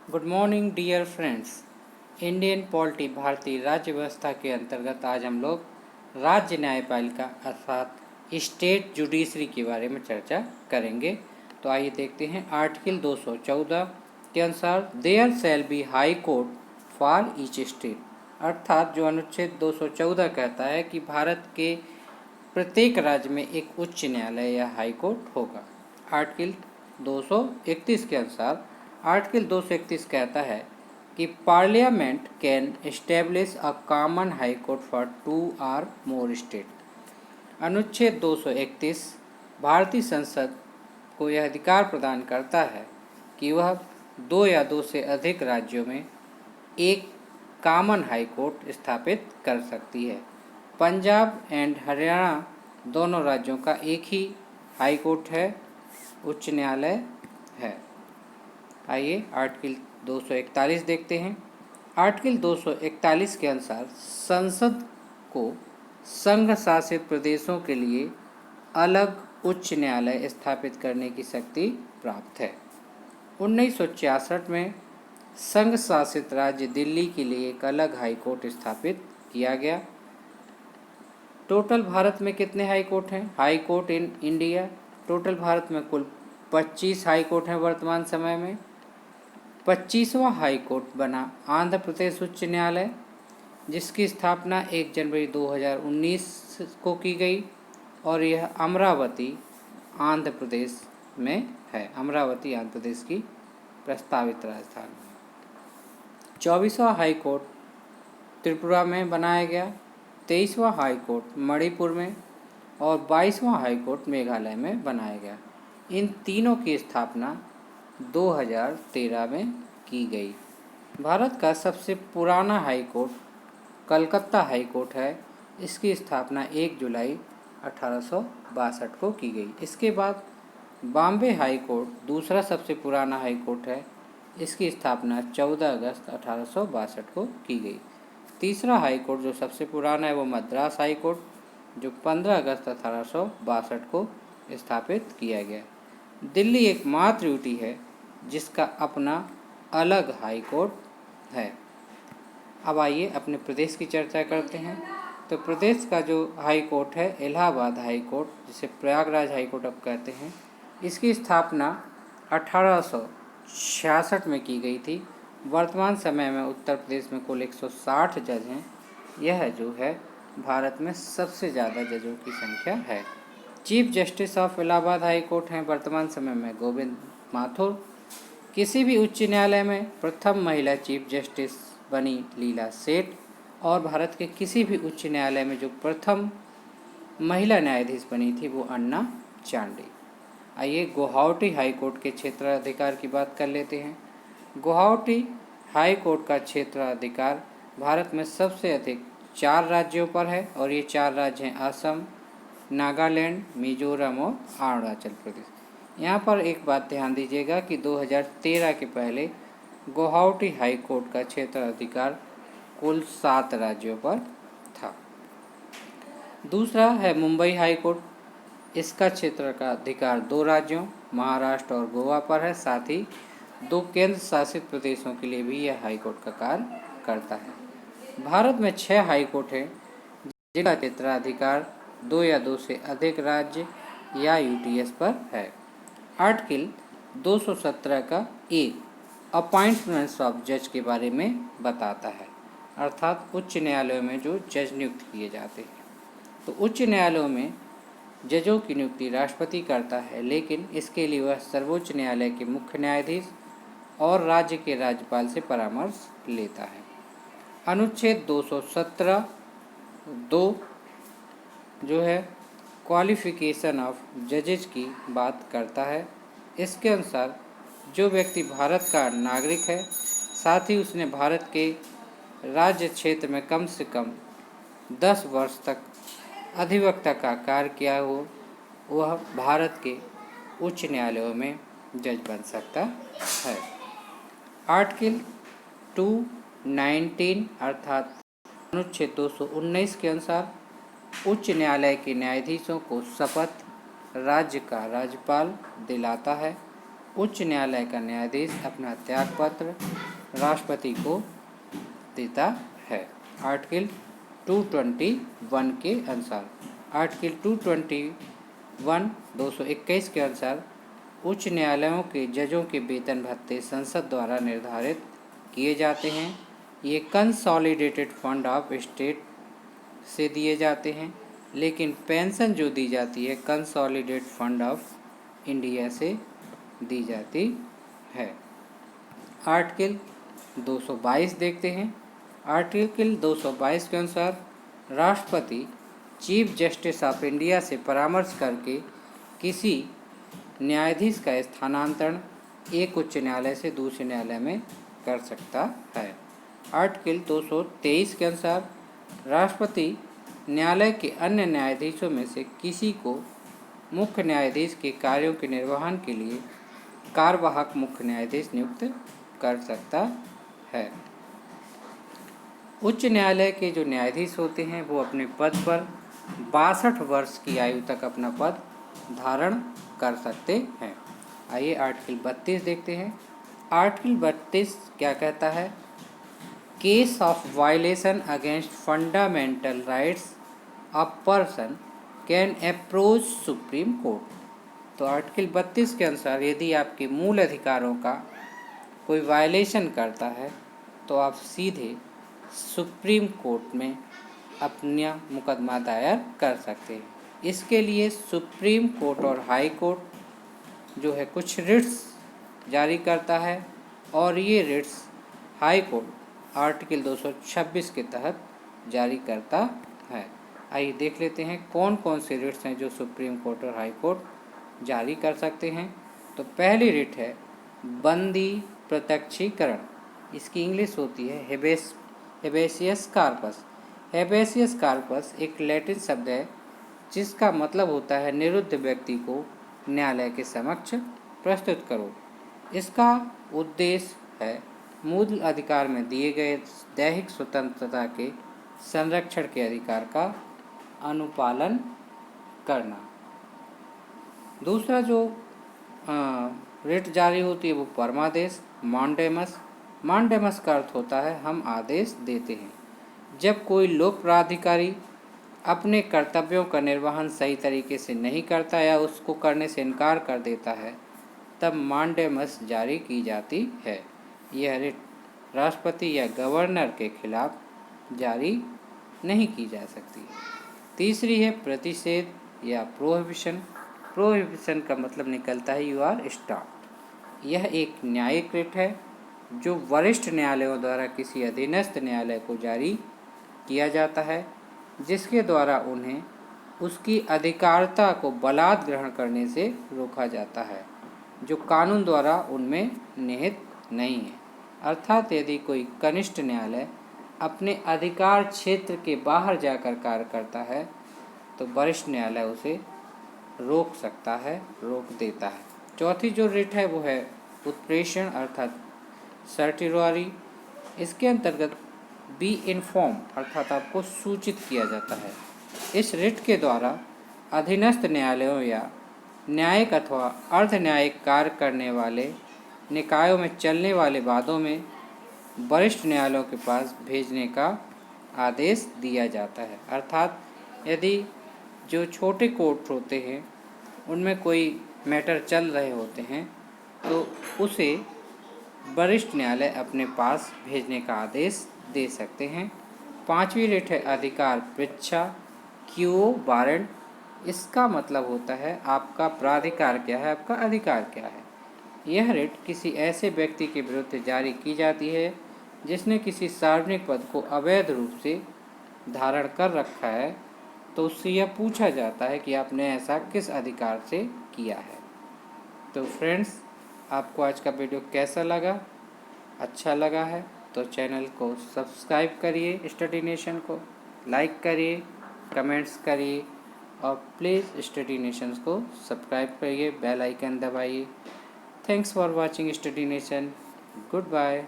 Good morning dear friends. Indian polity भारतीय राज्य व्यवस्था के अंतर्गत आज हम लोग राज्य न्यायपालिका अर्थात स्टेट जुडिशरी के बारे में चर्चा करेंगे। तो आइए देखते हैं। आर्टिकल 214 के अनुसार there shall be high court for each state, अर्थात जो अनुच्छेद 214 कहता है कि भारत के प्रत्येक राज्य में एक उच्च न्यायालय या हाई कोर्ट होगा। आर्टिकल 231 के अनुसार आर्टिकल 231 कहता है कि parliament can establish a common high court for 2 और मोर स्टेट। अनुच्छेद 231 भारतीय संसद को यह अधिकार प्रदान करता है कि वह 2 या 2 से अधिक राज्यों में एक कॉमन हाई कोर्ट स्थापित कर सकती है। पंजाब एंड हरियाणा दोनों राज्यों का एक ही हाई कोर्ट है, उच्च न्यायालय है। आइए आर्टिकल 241 देखते हैं। आर्टिकल 241 के अनुसार संसद को संघ शासित प्रदेशों के लिए अलग उच्च न्यायालय स्थापित करने की शक्ति प्राप्त है। 1966 में संघ शासित राज्य दिल्ली के लिए एक अलग हाई कोर्ट स्थापित किया गया। टोटल भारत में कितने हाई कोर्ट हैं? High court in India, total Bharat में कुल 25 हाई कोर्ट हैं वर्तमान समय में। 25वां हाई कोर्ट बना आंध्र प्रदेश उच्च न्यायालय, जिसकी स्थापना 1 जनवरी 2019 को की गई और यह अमरावती आंध्र प्रदेश में है। अमरावती आंध्र प्रदेश की प्रस्तावित राजधानी। 24वां हाई कोर्ट त्रिपुरा में बनाया गया, 23वां हाई कोर्ट मणिपुर में और 22वां हाई कोर्ट मेघालय में बनाया गया। इन तीनों की स्थापना 2013 में की गई। भारत का सबसे पुराना high court Calcutta high court है। इसकी स्थापना 1 जुलाई 1862 को की गई। इसके बाद बॉम्बे हाई कोर्ट दूसरा सबसे पुराना हाई कोर्ट है। इसकी स्थापना 14 अगस्त 1862 को की गई। तीसरा हाई कोर्ट जो सबसे पुराना है वो मद्रास हाई कोर्ट, जो 15 अगस्त 1862 को स्थापित किया गया। दिल्ली एकमात्र यूटी है जिसका अपना अलग हाई कोर्ट है। अब आइए अपने प्रदेश की चर्चा करते हैं। तो प्रदेश का जो हाई कोर्ट है इलाहाबाद हाई कोर्ट, जिसे प्रयागराज हाई कोर्ट अब कहते हैं, इसकी स्थापना 1866 में की गई थी। वर्तमान समय में उत्तर प्रदेश में कुल 160 जज हैं। यह जो है भारत में सबसे ज़्यादा जजों की संख्या है। Chief justice of Allahabad high court हैं वर्तमान समय में गोविंद माथुर। किसी भी उच्च न्यायालय में प्रथम महिला चीफ जस्टिस बनी लीला सेठ और भारत के किसी भी उच्च न्यायालय में जो प्रथम महिला न्यायाधीश बनी थी वो अन्ना चांडी। आइए गुवाहाटी हाई कोर्ट के क्षेत्राधिकार की बात कर लेते हैं। गुवाहाटी हाई कोर्ट का क्षेत्राधिकार भारत में सबसे अधिक 4 राज्यों पर है और ये 4 राज्य हैं असम, नागालैंड, मिजोरम और अरुणाचल प्रदेश। यहाँ पर एक बात ध्यान दीजिएगा कि 2013 के पहले गुवाहाटी हाई कोर्ट का क्षेत्राधिकार कुल 7 राज्यों पर था। दूसरा है मुंबई हाई कोर्ट। इसका क्षेत्र का अधिकार 2 राज्यों महाराष्ट्र और गोवा पर है। साथ ही 2 केंद्र शासित प्रदेशों के लिए भी यह हाई कोर्ट का कार्य करता है। भारत में 6 हाई कोर्ट हैं जिनका क्षेत्राधिकार 2 या 2 से अधिक राज्य या यूटीएस पर है। आर्टिकल 217 का एक अपॉइंटमेंट्स ऑफ जज के बारे में बताता है, अर्थात उच्च न्यायालयों में जो जज नियुक्त किए जाते हैं। तो उच्च न्यायालयों में जजों की नियुक्ति राष्ट्रपति करता है, लेकिन इसके लिए वह सर्वोच्च न्यायालय के मुख्य न्यायाधीश और राज्य के राज्यपाल से परामर्श लेता है। अनुच्छेद 217 2 जो है क्वालिफिकेशन ऑफ जजेज की बात करता है। इसके अनुसार जो व्यक्ति भारत का नागरिक है, साथ ही उसने भारत के राज्य क्षेत्र में कम से कम 10 वर्ष तक अधिवक्ता का कार्य किया हो, वह भारत के उच्च न्यायालयों में जज बन सकता है। आर्टिकल 219 अर्थात अनुच्छेद 219 के अनुसार उच्च न्यायालय के न्यायाधीशों को शपथ राज्य का राज्यपाल दिलाता है। उच्च न्यायालय का न्यायाधीश अपना त्यागपत्र राष्ट्रपति को देता है। आर्टिकल 221 के अनुसार, आर्टिकल 221 के अनुसार उच्च न्यायालयों के जजों के वेतन भत्ते संसद द्वारा निर्धारित किए जाते हैं। ये कंसोलिडेटेड फंड ऑफ स्टेट से दिए जाते हैं, लेकिन पेंशन जो दी जाती है कंसोलिडेटेड फंड ऑफ इंडिया से दी जाती है। आर्टिकल 222 देखते हैं। आर्टिकल 222 के अनुसार राष्ट्रपति चीफ जस्टिस ऑफ इंडिया से परामर्श करके किसी न्यायाधीश का स्थानांतरण एक उच्च न्यायालय से दूसरे न्यायालय में कर सकता है। आर्टिकल 223 के अनुसार राष्ट्रपति न्यायालय के अन्य न्यायाधीशों में से किसी को मुख्य न्यायाधीश के कार्यों के निर्वहन के लिए कार्यवाहक मुख्य न्यायाधीश नियुक्त कर सकता है। उच्च न्यायालय के जो न्यायाधीश होते हैं वो अपने पद पर 62 वर्ष की आयु तक अपना पद धारण कर सकते हैं। आइए आर्टिकल 32 देखते हैं। आर्टिकल 32 क्या कहता है? Case of violation against fundamental rights of person can approach supreme court. तो आर्टिकल 32 के अनुसार यदि आपके मूल अधिकारों का कोई वायलेशन करता है तो आप सीधे सुप्रीम कोर्ट में अपना मुकदमा दायर कर सकते हैं। इसके लिए सुप्रीम कोर्ट और हाई कोर्ट जो है कुछ रिट्स जारी करता है और ये रिट्स हाई कोर्ट आर्टिकल 226 के तहत जारी करता है। आइए देख लेते हैं कौन कौन से रिट्स हैं जो सुप्रीम कोर्ट और हाई कोर्ट जारी कर सकते हैं। तो पहली रिट है बंदी प्रत्यक्षीकरण। इसकी इंग्लिश होती है हेबेसियस कार्पस। हेबेसियस कार्पस एक लैटिन शब्द है जिसका मतलब होता है निरुद्ध व्यक्ति को न्यायालय के समक्ष प्रस्तुत करो। इसका उद्देश्य है मूल अधिकार में दिए गए दैहिक स्वतंत्रता के संरक्षण के अधिकार का अनुपालन करना। दूसरा जो रिट जारी होती है वो परमादेश मांडेमस। मांडेमस का अर्थ होता है हम आदेश देते हैं। जब कोई लोक प्राधिकारी अपने कर्तव्यों का निर्वहन सही तरीके से नहीं करता या उसको करने से इनकार कर देता है तब मांडेमस जारी की जाती है। यह रिट राष्ट्रपति या गवर्नर के खिलाफ जारी नहीं की जा सकती। तीसरी है प्रतिषेध या प्रोहिबिशन। प्रोहिबिशन का मतलब निकलता है यू आर स्टॉप्ड। यह एक न्यायिक रिट है जो वरिष्ठ न्यायालयों द्वारा किसी अधीनस्थ न्यायालय को जारी किया जाता है, जिसके द्वारा उन्हें उसकी अधिकारिता को बलात् ग्रहण करने से रोका जाता है जो कानून द्वारा उनमें निहित नहीं है। अर्थात यदि कोई कनिष्ठ न्यायालय अपने अधिकार क्षेत्र के बाहर जाकर कार्य करता है तो वरिष्ठ न्यायालय उसे रोक सकता है, रोक देता है। चौथी जो रिट है वो है उत्प्रेषण अर्थात सर्टिररी। इसके अंतर्गत बी इन्फॉर्म अर्थात आपको सूचित किया जाता है। इस रिट के द्वारा अधीनस्थ न्यायालयों या न्यायिक अथवा अर्ध न्यायिक कार्य करने वाले निकायों में चलने वाले वादों में वरिष्ठ न्यायालयों के पास भेजने का आदेश दिया जाता है। अर्थात यदि जो छोटे कोर्ट होते हैं उनमें कोई मैटर चल रहे होते हैं तो उसे वरिष्ठ न्यायालय अपने पास भेजने का आदेश दे सकते हैं। पांचवी रिट है अधिकार पृच्छा क्यू वारंट। इसका मतलब होता है आपका प्राधिकार क्या है, आपका अधिकार क्या है। यह रिट किसी ऐसे व्यक्ति के विरुद्ध जारी की जाती है जिसने किसी सार्वजनिक पद को अवैध रूप से धारण कर रखा है, तो उससे यह पूछा जाता है कि आपने ऐसा किस अधिकार से किया है। तो फ्रेंड्स, आपको आज का वीडियो कैसा लगा? अच्छा लगा है तो चैनल को सब्सक्राइब करिए, स्टडी नेशन को लाइक करिए, कमेंट्स करिए और प्लीज़ स्टडी नेशन को सब्सक्राइब करिए, बेल आइकन दबाइए। Thanks for watching Study Nation. Good bye.